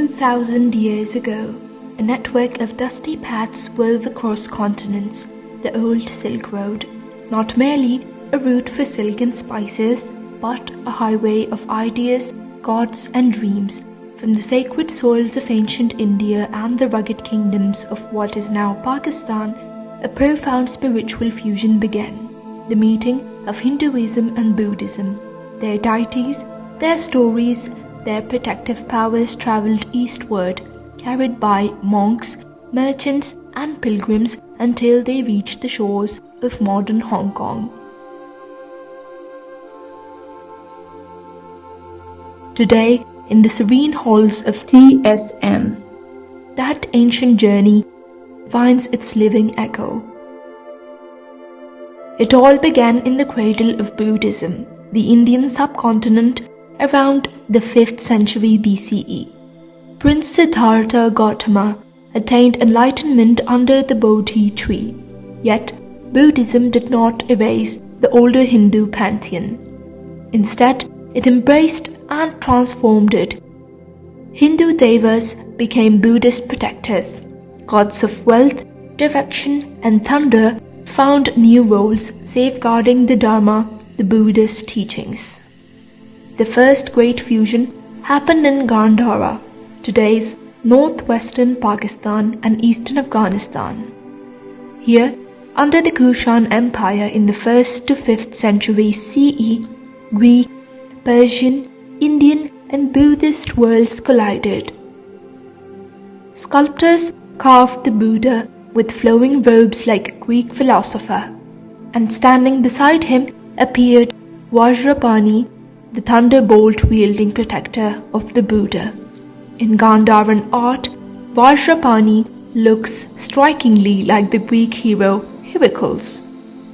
2,000 years ago, a network of dusty paths wove across continents, the old Silk Road, not merely a route for silk and spices, but a highway of ideas, gods and dreams, from the sacred soils of ancient India and the rugged kingdoms of what is now Pakistan. A profound spiritual fusion began, the meeting of Hinduism and Buddhism. Their deities, their stories, their protective powers traveled eastward, carried by monks, merchants, and pilgrims until they reached the shores of modern Hong Kong. Today, in the serene halls of TSM, that ancient journey finds its living echo. It all began in the cradle of Buddhism, the Indian subcontinent, around the 5th century BCE. Prince Siddhartha Gautama attained enlightenment under the Bodhi tree. Yet, Buddhism did not erase the older Hindu pantheon. Instead, it embraced and transformed it. Hindu devas became Buddhist protectors. Gods of wealth, direction, and thunder found new roles safeguarding the Dharma, the Buddhist teachings. The first great fusion happened in Gandhara, today's northwestern Pakistan and eastern Afghanistan. Here, under the Kushan Empire in the 1st to 5th century CE, Greek, Persian, Indian, and Buddhist worlds collided. Sculptors carved the Buddha with flowing robes like a Greek philosopher, and standing beside him appeared Vajrapani, the thunderbolt-wielding protector of the Buddha. In Gandharan art, Vajrapani looks strikingly like the Greek hero Heracles.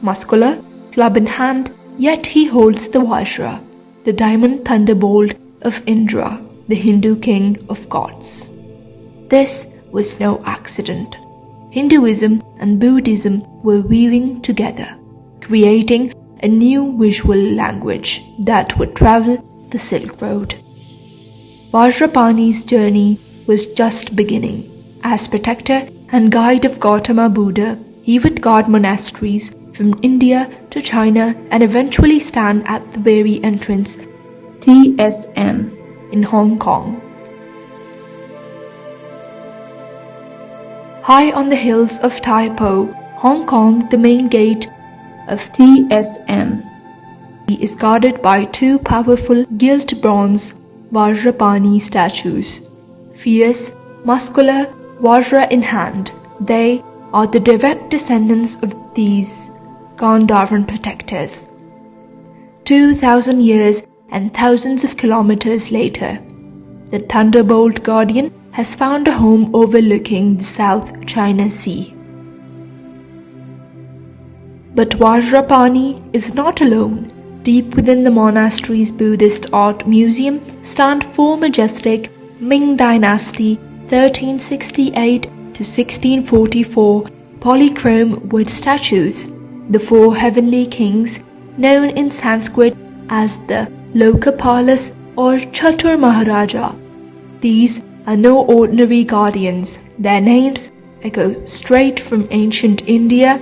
Muscular, club in hand, yet he holds the Vajra, the diamond thunderbolt of Indra, the Hindu king of gods. This was no accident. Hinduism and Buddhism were weaving together, creating a new visual language that would travel the Silk Road. Vajrapani's journey was just beginning. As protector and guide of Gautama Buddha, he would guard monasteries from India to China and eventually stand at the very entrance, TSM, in Hong Kong. High on the hills of Tai Po, Hong Kong, the main gate of TSM is guarded by two powerful gilt bronze Vajrapani statues. Fierce, muscular, Vajra in hand, they are the direct descendants of these Gandharan protectors. 2,000 years and thousands of kilometers later, the Thunderbolt Guardian has found a home overlooking the South China Sea. But Vajrapani is not alone. Deep within the monastery's Buddhist art museum stand four majestic Ming Dynasty 1368 to 1644 polychrome wood statues, the four heavenly kings, known in Sanskrit as the Lokapalas or Chatur Maharaja. These are no ordinary guardians. Their names echo straight from ancient India: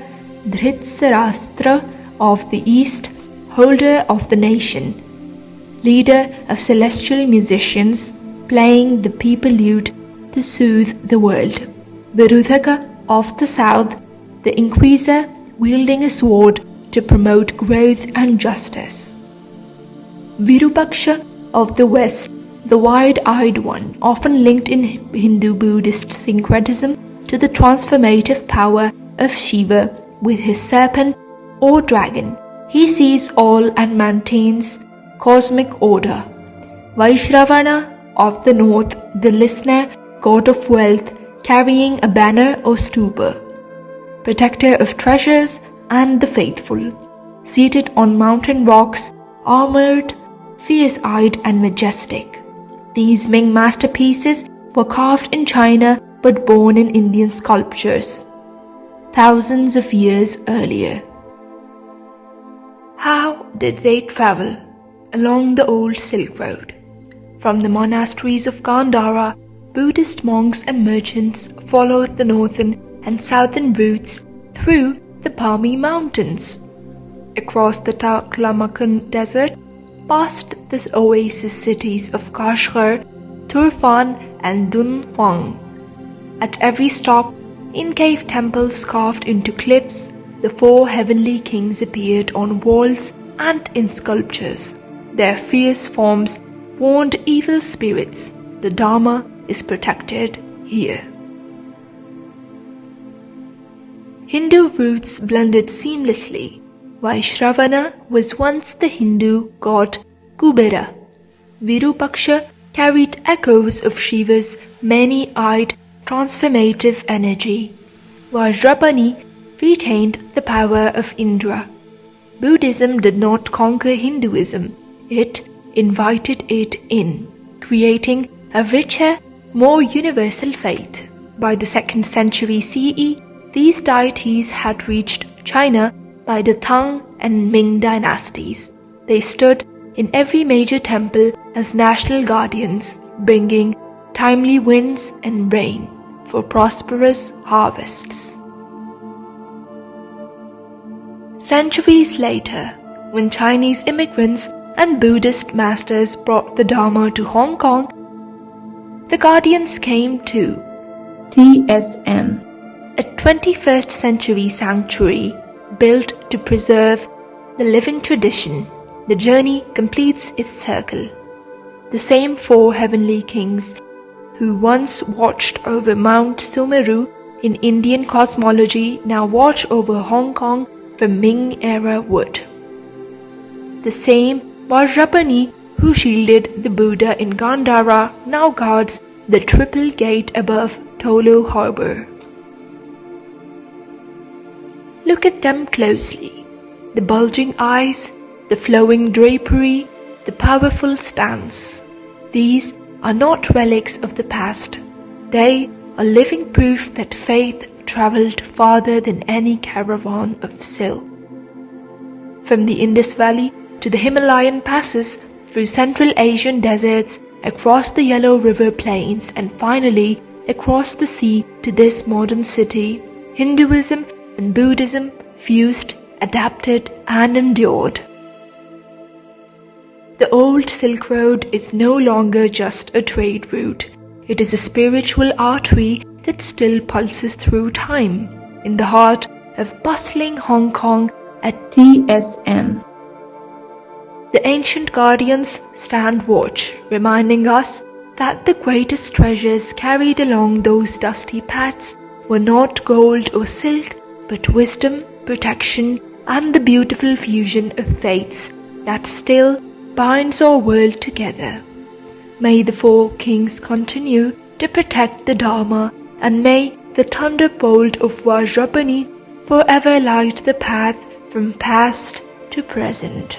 Dhritarashtra of the East, holder of the nation, leader of celestial musicians, playing the people lute to soothe the world; Virudhaka of the South, the Inquisitor, wielding a sword to promote growth and justice; Virupaksha of the West, the wide-eyed one, often linked in Hindu-Buddhist syncretism to the transformative power of Shiva with his serpent or dragon. He sees all and maintains cosmic order; Vaishravana of the north, the listener, god of wealth, carrying a banner or stupa, protector of treasures and the faithful, seated on mountain rocks, armored, fierce-eyed and majestic. These Ming masterpieces were carved in China but born in Indian sculptures thousands of years earlier. How did they travel along the old Silk Road? From the monasteries of Gandhara, Buddhist monks and merchants followed the northern and southern routes through the palmy mountains, across the Taklamakan desert, past the oasis cities of Kashgar, Turfan and Dunhuang. At every stop, in cave temples carved into cliffs, the four heavenly kings appeared on walls and in sculptures. Their fierce forms warned evil spirits. The Dharma is protected here. Hindu roots blended seamlessly. Vaishravana was once the Hindu god Kubera. Virupaksha carried echoes of Shiva's many-eyed transformative energy. Vajrapani retained the power of Indra. Buddhism did not conquer Hinduism, it invited it in, creating a richer, more universal faith. By the 2nd century CE, these deities had reached China by the Tang and Ming dynasties. They stood in every major temple as national guardians, bringing timely winds and rain for prosperous harvests. Centuries later, when Chinese immigrants and Buddhist masters brought the Dharma to Hong Kong, the guardians came too. TSM, a 21st century sanctuary built to preserve the living tradition. The journey completes its circle. The same four heavenly kings who once watched over Mount Sumeru in Indian cosmology now watch over Hong Kong from Ming-era wood. The same Vajrapani who shielded the Buddha in Gandhara now guards the triple gate above Tolo Harbour. Look at them closely. The bulging eyes, the flowing drapery, the powerful stance. These are not relics of the past. They are living proof that faith travelled farther than any caravan of silk. From the Indus Valley to the Himalayan passes, through Central Asian deserts, across the Yellow River plains, and finally across the sea to this modern city, Hinduism and Buddhism fused, adapted, and endured. The old Silk Road is no longer just a trade route. It is a spiritual artery that still pulses through time, in the heart of bustling Hong Kong at TSM. The ancient guardians stand watch, reminding us that the greatest treasures carried along those dusty paths were not gold or silk, but wisdom, protection, and the beautiful fusion of faiths that still binds our world together. May the four kings continue to protect the Dharma, and may the thunderbolt of Vajrapani forever light the path from past to present.